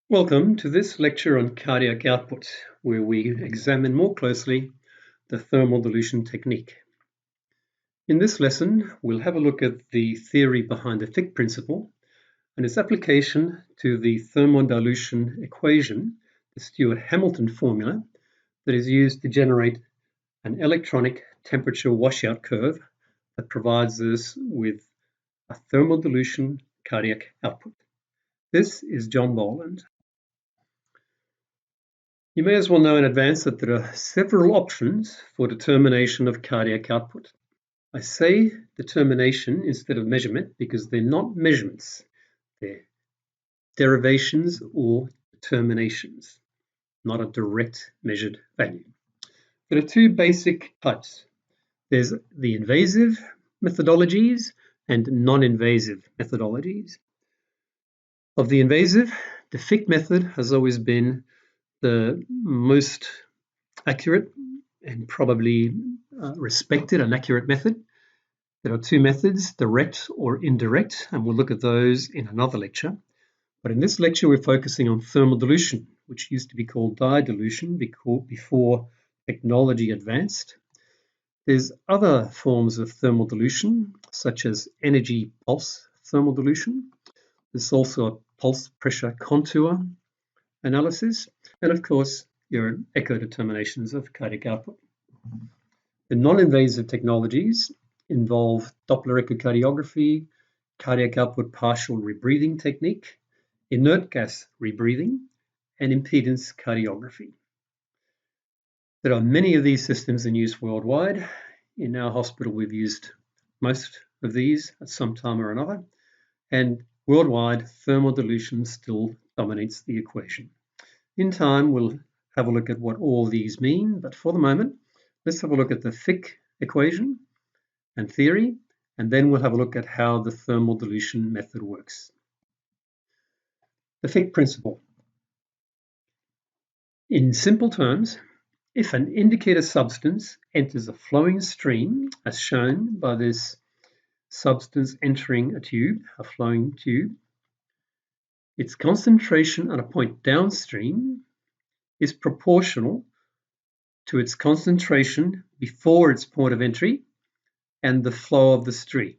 Welcome to this lecture on cardiac output, where we examine more closely the thermal dilution technique. In this lesson, we'll have a look at the theory behind the Fick principle and its application to the thermodilution equation, the Stewart-Hamilton formula, that is used to generate an electronic temperature washout curve that provides us with a thermal dilution cardiac output. This is John Boland. You may as well know in advance that there are several options for determination of cardiac output. I say determination instead of measurement because they're not measurements. They're derivations or determinations, not a direct measured value. There are two basic types. There's the invasive methodologies and non-invasive methodologies. Of the invasive, the Fick method has always been the most accurate and probably respected and accurate method. There are two methods, direct or indirect, and we'll look at those in another lecture. But in this lecture, we're focusing on thermal dilution, which used to be called dye dilution before technology advanced. There's other forms of thermal dilution, such as energy pulse thermal dilution. There's also a pulse pressure contour analysis, and of course, your echo determinations of cardiac output. The non-invasive technologies involve Doppler echocardiography, cardiac output partial rebreathing technique, inert gas rebreathing, and impedance cardiography. There are many of these systems in use worldwide. In our hospital, we've used most of these at some time or another, and worldwide, thermal dilution still dominates the equation. In time, we'll have a look at what all these mean, but for the moment, let's have a look at the Fick equation and theory, and then we'll have a look at how the thermal dilution method works. The Fick principle. In simple terms, if an indicator substance enters a flowing stream, as shown by this substance entering a tube, a flowing tube, its concentration at a point downstream is proportional to its concentration before its point of entry and the flow of the stream.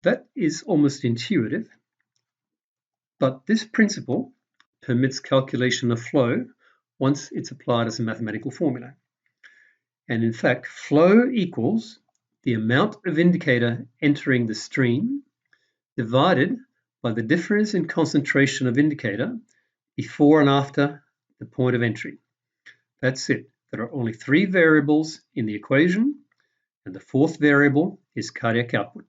That is almost intuitive, but this principle permits calculation of flow once it's applied as a mathematical formula. And in fact, flow equals the amount of indicator entering the stream divided by the difference in concentration of indicator before and after the point of entry. That's it. There are only three variables in the equation, and the fourth variable is cardiac output.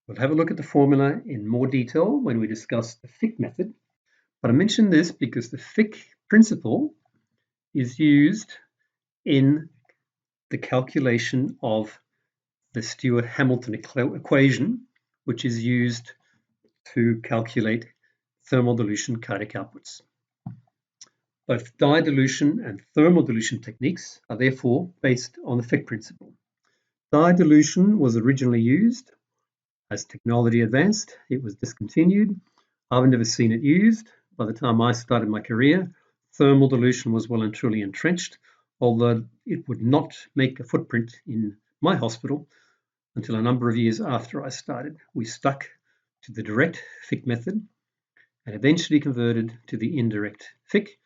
We'll have a look at the formula in more detail when we discuss the Fick method, but I mention this because the Fick principle is used in the calculation of the Stewart-Hamilton equation, which is used to calculate thermal dilution cardiac outputs. Both dye dilution and thermal dilution techniques are therefore based on the Fick principle. Dye dilution was originally used. As technology advanced, it was discontinued. I've never seen it used. By the time I started my career, thermal dilution was well and truly entrenched, although it would not make a footprint in my hospital until a number of years after I started. We stuck to the direct Fick method and eventually converted to the indirect Fick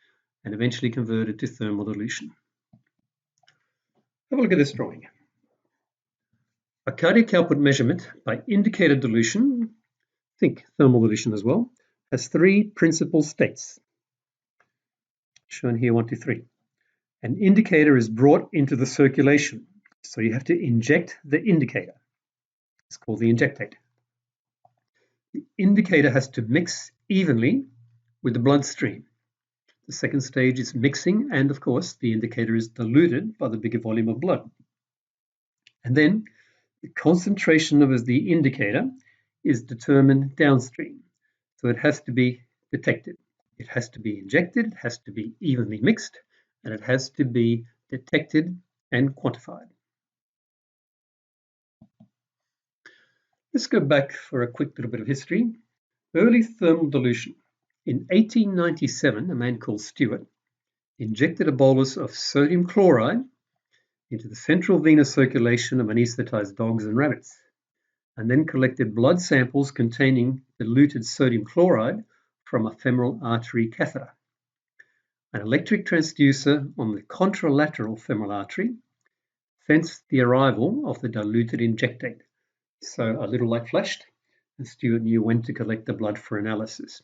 and eventually converted to thermal dilution. Have a look at this drawing. A cardiac output measurement by indicator dilution, think thermal dilution as well, has three principal states. Shown here, 1, 2, 3. An indicator is brought into the circulation, so you have to inject the indicator. It's called the injectate. The indicator has to mix evenly with the bloodstream. The second stage is mixing, and of course, the indicator is diluted by the bigger volume of blood. And then the concentration of the indicator is determined downstream. So it has to be detected. It has to be injected, it has to be evenly mixed, and it has to be detected and quantified. Let's go back for a quick little bit of history. Early thermal dilution. In 1897, a man called Stewart injected a bolus of sodium chloride into the central venous circulation of anesthetized dogs and rabbits, and then collected blood samples containing diluted sodium chloride from a femoral artery catheter. An electric transducer on the contralateral femoral artery sensed the arrival of the diluted injectate. So a little light flashed, and Stewart knew when to collect the blood for analysis.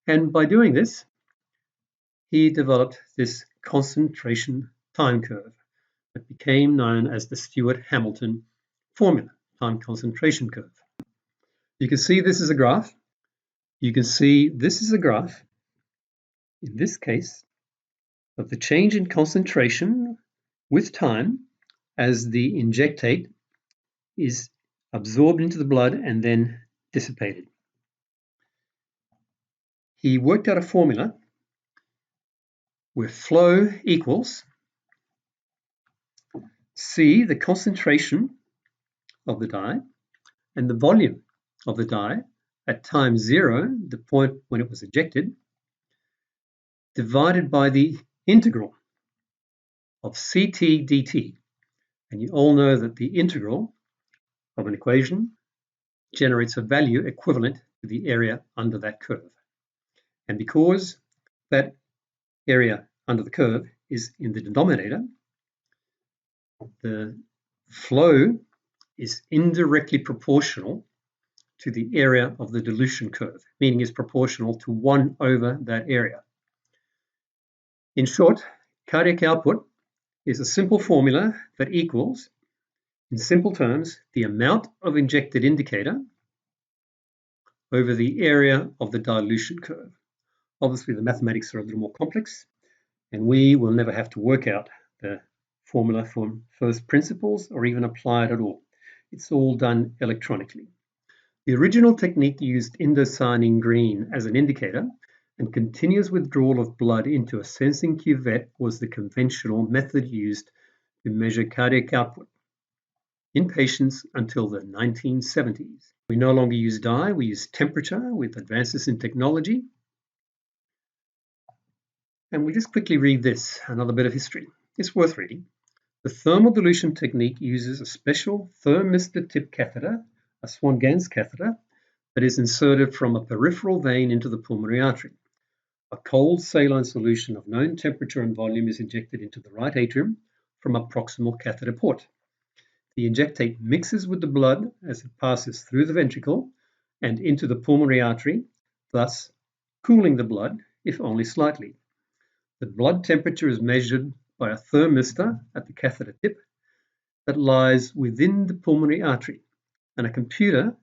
And by doing this, he developed this concentration time curve that became known as the Stewart-Hamilton formula, time concentration curve. You can see this is a graph. You can see this is a graph, in this case, of the change in concentration with time as the injectate is absorbed into the blood and then dissipated. He worked out a formula where flow equals C, the concentration of the dye, and the volume of the dye at time 0, the point when it was ejected, divided by the integral of CT dt. And you all know that the integral of an equation generates a value equivalent to the area under that curve. And because that area under the curve is in the denominator, the flow is indirectly proportional to the area of the dilution curve, meaning is proportional to 1 over that area. In short, cardiac output is a simple formula that equals, in simple terms, the amount of injected indicator over the area of the dilution curve. Obviously, the mathematics are a little more complex, and we will never have to work out the formula from first principles or even apply it at all. It's all done electronically. The original technique used indocyanine green as an indicator, and continuous withdrawal of blood into a sensing cuvette was the conventional method used to measure cardiac output in patients until the 1970s. We no longer use dye, we use temperature with advances in technology. And we just quickly read this, another bit of history. It's worth reading. The thermal dilution technique uses a special thermistor tip catheter, a Swan-Ganz catheter, that is inserted from a peripheral vein into the pulmonary artery. A cold saline solution of known temperature and volume is injected into the right atrium from a proximal catheter port. The injectate mixes with the blood as it passes through the ventricle and into the pulmonary artery, thus cooling the blood, if only slightly. The blood temperature is measured by a thermistor at the catheter tip that lies within the pulmonary artery, and a computer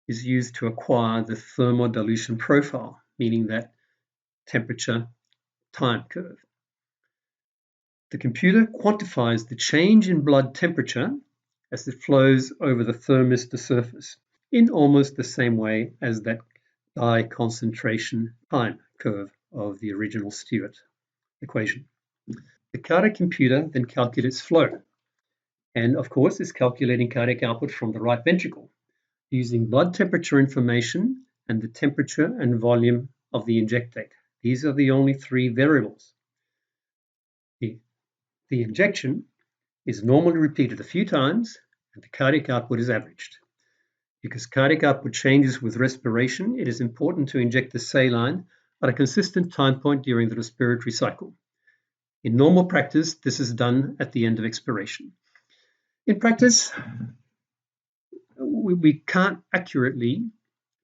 is used to acquire the thermodilution profile, meaning that temperature time curve. The computer quantifies the change in blood temperature as it flows over the thermistor surface in almost the same way as that dye concentration time curve of the original Stewart equation. The cardiac computer then calculates flow and, of course, is calculating cardiac output from the right ventricle using blood temperature information and the temperature and volume of the injectate. These are the only 3 variables. The injection is normally repeated a few times and the cardiac output is averaged. Because cardiac output changes with respiration, it is important to inject the saline at a consistent time point during the respiratory cycle. In normal practice, this is done at the end of expiration. In practice, we can't accurately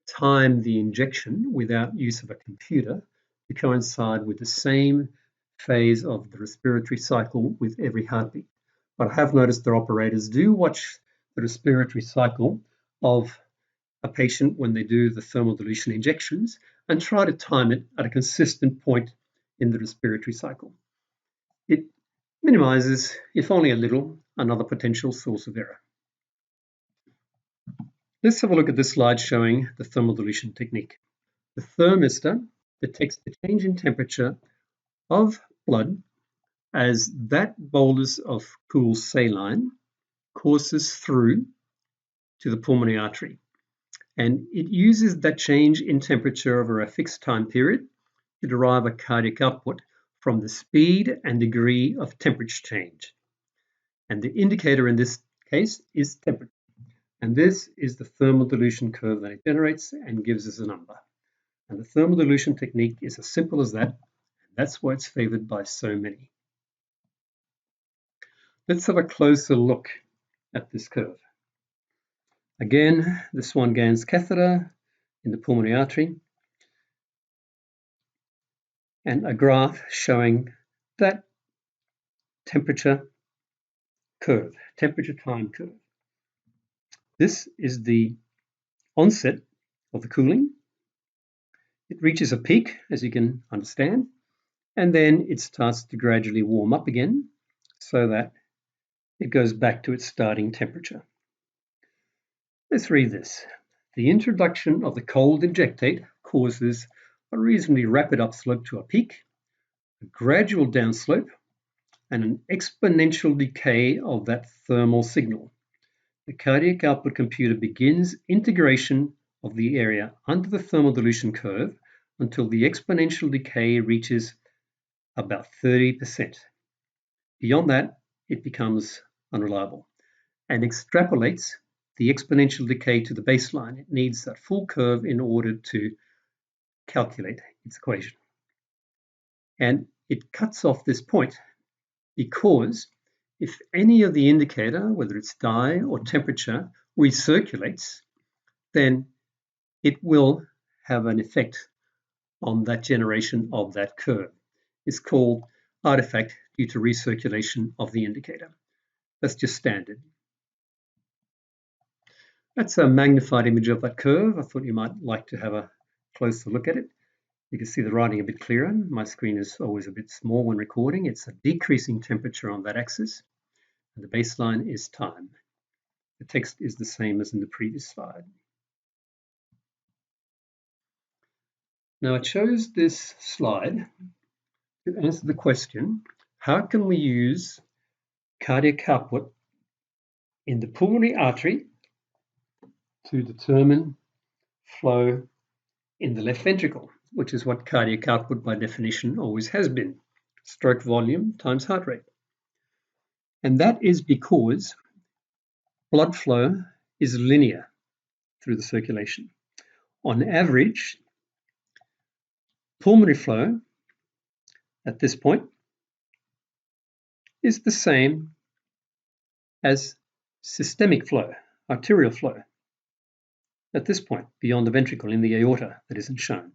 time the injection without use of a computer to coincide with the same phase of the respiratory cycle with every heartbeat. But I have noticed that operators do watch the respiratory cycle of a patient when they do the thermal dilution injections and try to time it at a consistent point in the respiratory cycle. It minimizes, if only a little, another potential source of error. Let's have a look at this slide showing the thermal dilution technique. The thermistor detects the change in temperature of blood as that bolus of cool saline courses through to the pulmonary artery. And it uses that change in temperature over a fixed time period to derive a cardiac output from the speed and degree of temperature change. And the indicator in this case is temperature. And this is the thermal dilution curve that it generates and gives us a number. And the thermal dilution technique is as simple as that. That's why it's favored by so many. Let's have a closer look at this curve. Again, the Swan-Ganz catheter in the pulmonary artery, and a graph showing that temperature curve, temperature time curve. This is the onset of the cooling. It reaches a peak, as you can understand, and then it starts to gradually warm up again so that it goes back to its starting temperature. Let's read this. The introduction of the cold injectate causes a reasonably rapid upslope to a peak, a gradual downslope, and an exponential decay of that thermal signal. The cardiac output computer begins integration of the area under the thermal dilution curve until the exponential decay reaches about 30%. Beyond that, it becomes unreliable and extrapolates the exponential decay to the baseline. It needs that full curve in order to calculate its equation. And it cuts off this point because if any of the indicator, whether it's dye or temperature, recirculates, then it will have an effect on that generation of that curve. It's called artifact due to recirculation of the indicator. That's just standard. That's a magnified image of that curve. I thought you might like to have a closer look at it. You can see the writing a bit clearer. My screen is always a bit small when recording. It's a decreasing temperature on that axis, and the baseline is time. The text is the same as in the previous slide. Now, I chose this slide to answer the question, how can we use cardiac output in the pulmonary artery to determine flow in the left ventricle, which is what cardiac output by definition always has been, stroke volume times heart rate. And that is because blood flow is linear through the circulation. On average, pulmonary flow at this point is the same as systemic flow, arterial flow, at this point, beyond the ventricle in the aorta that isn't shown.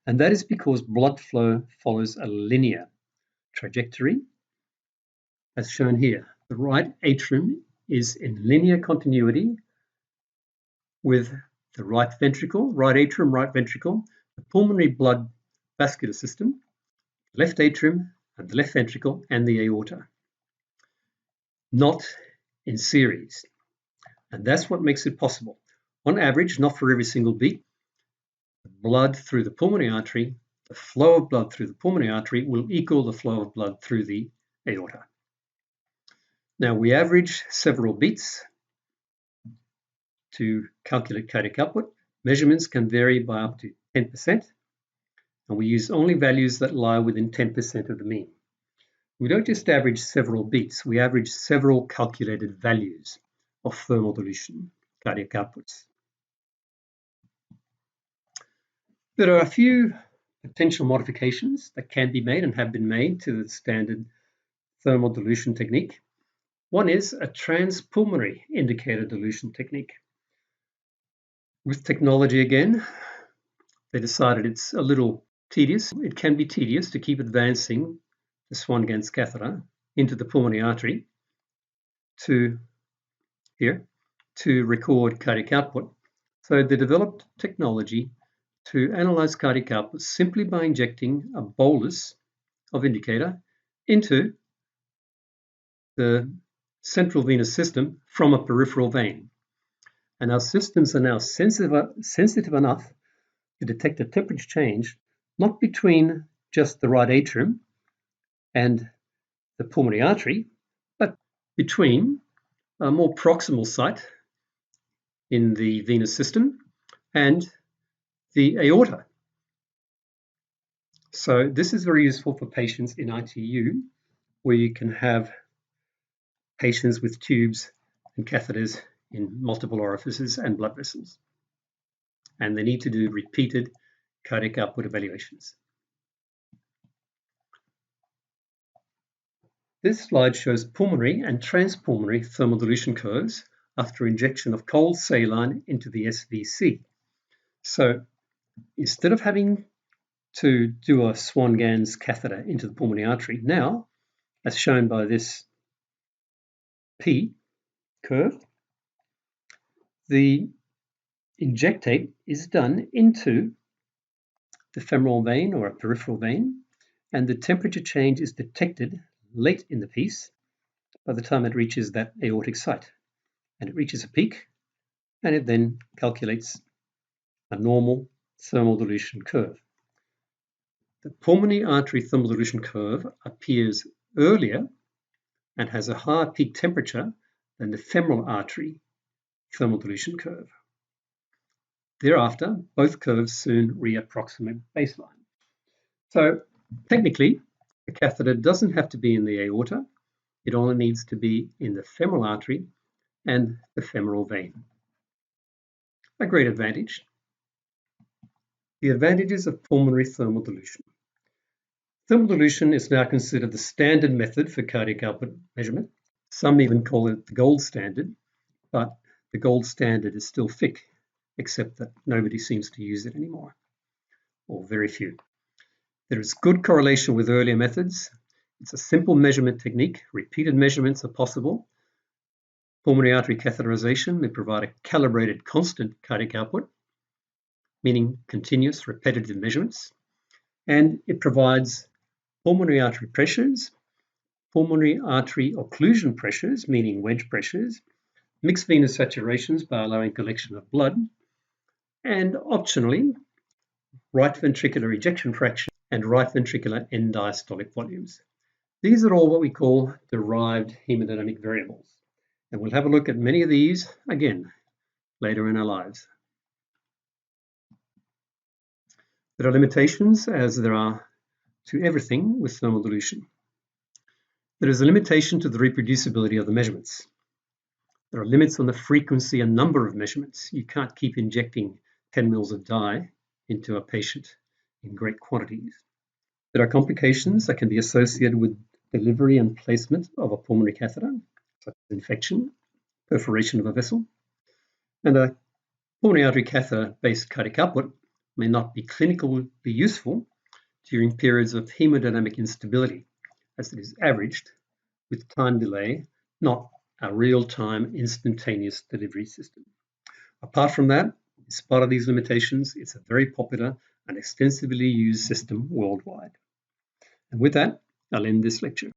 And that is because blood flow follows a linear trajectory, as shown here. The right atrium is in linear continuity with the right ventricle, right atrium, right ventricle, the pulmonary blood vascular system, left atrium, and the left ventricle, and the aorta. Not in series. And that's what makes it possible. On average, not for every single beat, the blood through the pulmonary artery, the flow of blood through the pulmonary artery will equal the flow of blood through the aorta. Now, we average several beats to calculate cardiac output. Measurements can vary by up to 10%, and we use only values that lie within 10% of the mean. We don't just average several beats, we average several calculated values of thermal dilution cardiac outputs. There are a few potential modifications that can be made and have been made to the standard thermal dilution technique. One is a transpulmonary indicator dilution technique. With technology again, they decided it's a little tedious. It can be tedious to keep advancing the Swan-Ganz catheter into the pulmonary artery to record cardiac output. So they developed technology to analyze cardiac output simply by injecting a bolus of indicator into the central venous system from a peripheral vein. And our systems are now sensitive enough to detect a temperature change, not between just the right atrium and the pulmonary artery, but between a more proximal site in the venous system and the aorta. So this is very useful for patients in ITU, where you can have patients with tubes and catheters in multiple orifices and blood vessels, and they need to do repeated cardiac output evaluations. This slide shows pulmonary and transpulmonary thermal dilution curves after injection of cold saline into the SVC. So instead of having to do a Swan-Ganz catheter into the pulmonary artery, now, as shown by this P curve, the injectate is done into the femoral vein or a peripheral vein, and the temperature change is detected late in the piece by the time it reaches that aortic site. And it reaches a peak, and it then calculates a normal thermal dilution curve. The pulmonary artery thermal dilution curve appears earlier and has a higher peak temperature than the femoral artery thermal dilution curve. Thereafter, both curves soon reapproximate baseline. So technically, the catheter doesn't have to be in the aorta. It only needs to be in the femoral artery and the femoral vein. A great advantage. The advantages of pulmonary thermal dilution. Thermal dilution is now considered the standard method for cardiac output measurement. Some even call it the gold standard, but the gold standard is still thick, except that nobody seems to use it anymore, or very few. There is good correlation with earlier methods. It's a simple measurement technique. Repeated measurements are possible. Pulmonary artery catheterization may provide a calibrated constant cardiac output, meaning continuous repetitive measurements. And it provides pulmonary artery pressures, pulmonary artery occlusion pressures, meaning wedge pressures, mixed venous saturations by allowing collection of blood, and optionally, right ventricular ejection fraction and right ventricular end diastolic volumes. These are all what we call derived hemodynamic variables. And we'll have a look at many of these again later in our lives. There are limitations, as there are to everything with thermal dilution. There is a limitation to the reproducibility of the measurements. There are limits on the frequency and number of measurements. You can't keep injecting 10 mils of dye into a patient in great quantities. There are complications that can be associated with delivery and placement of a pulmonary catheter, such as infection, perforation of a vessel, and a pulmonary artery catheter-based cardiac output may not be clinically useful during periods of hemodynamic instability, as it is averaged with time delay, not a real-time instantaneous delivery system. Apart from that, in spite of these limitations, it's a very popular and extensively used system worldwide. And with that, I'll end this lecture.